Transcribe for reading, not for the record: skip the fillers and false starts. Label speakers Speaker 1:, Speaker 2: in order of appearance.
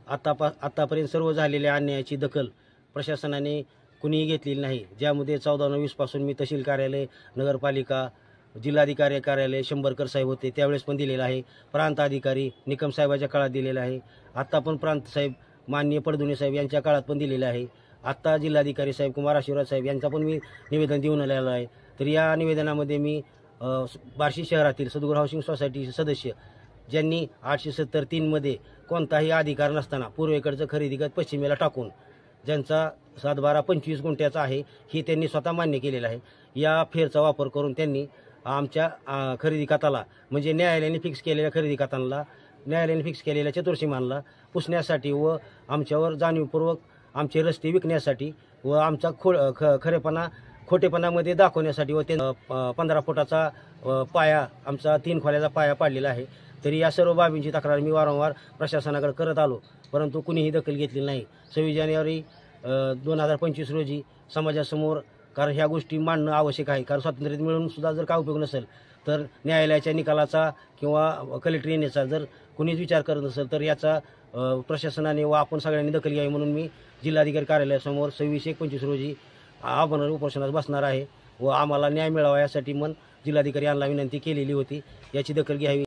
Speaker 1: आतापर्यंत सर्व झालेल्या अन्यायाची दखल प्रशासनाने कुणीही घेतलेली नाही, ज्यामध्ये 14/20 पासून मी तहसील कार्यालय, नगरपालिका, जिल्हाधिकारी कार्यालय शंभरकर साहेब होते त्यावेळेस पण दिलेलं आहे, प्रांत अधिकारी निकम साहेबाच्या काळात दिलेलं आहे, आत्ता पण प्रांत साहेब माननीय पडदुणे साहेब यांच्या काळात पण दिलेलं आहे, आत्ता जिल्हाधिकारी साहेब कुमार आशीर्वाद साहेब यांचा पण मी निवेदन देऊन आलेलं आहे। तर या निवेदनामध्ये मी बार्शी शहरातील सद्गुरू हाऊसिंग सोसायटीचे सदस्य ज्यांनी 870-3 मध्ये कोणताही अधिकार नसताना पूर्वेकडचं खरेदी खत पश्चिमेला टाकून ज्यांचा 7-12-25 गुंठ्याचा आहे हे त्यांनी स्वतः मान्य केलेलं आहे। या फेरचा वापर करून त्यांनी आमच्या खरेदी खताला म्हणजे न्यायालयाने फिक्स केलेल्या खरेदी खतांना न्यायालयाने फिक्स केलेल्या चतुर्सीमानला पुसण्यासाठी व आमच्यावर जाणीवपूर्वक आमचे रस्ते विकण्यासाठी व आमचा खोटेपणामध्ये दाखवण्यासाठी व ते 15 फुटाचा पाया आमचा 3 खोल्याचा पाया पाडलेला आहे। तरी या सर्व बाबींची तक्रार मी वारंवार प्रशासनाकडे करत आलो, परंतु कुणीही दखल घेतली नाही। 26 जानेवारी 2025 रोजी समाजासमोर कारण ह्या गोष्टी मांडणं आवश्यक आहे, कारण स्वातंत्र्य मिळून सुद्धा जर काय उपयोग नसेल तर न्यायालयाच्या निकालाचा किंवा कलेक्टर येण्याचा जर कुणीच विचार करत नसेल तर याचा प्रशासनाने व आपण सगळ्यांनी दखल घ्यावी म्हणून मी जिल्हाधिकारी कार्यालयासमोर 26/1/25 रोजी आमरण उपोषणास बसणार आहे व आम्हाला न्याय मिळावा यासाठी जिल्हाधिकारी यांना विनंती केलेली होती, याची दखल घ्यावी।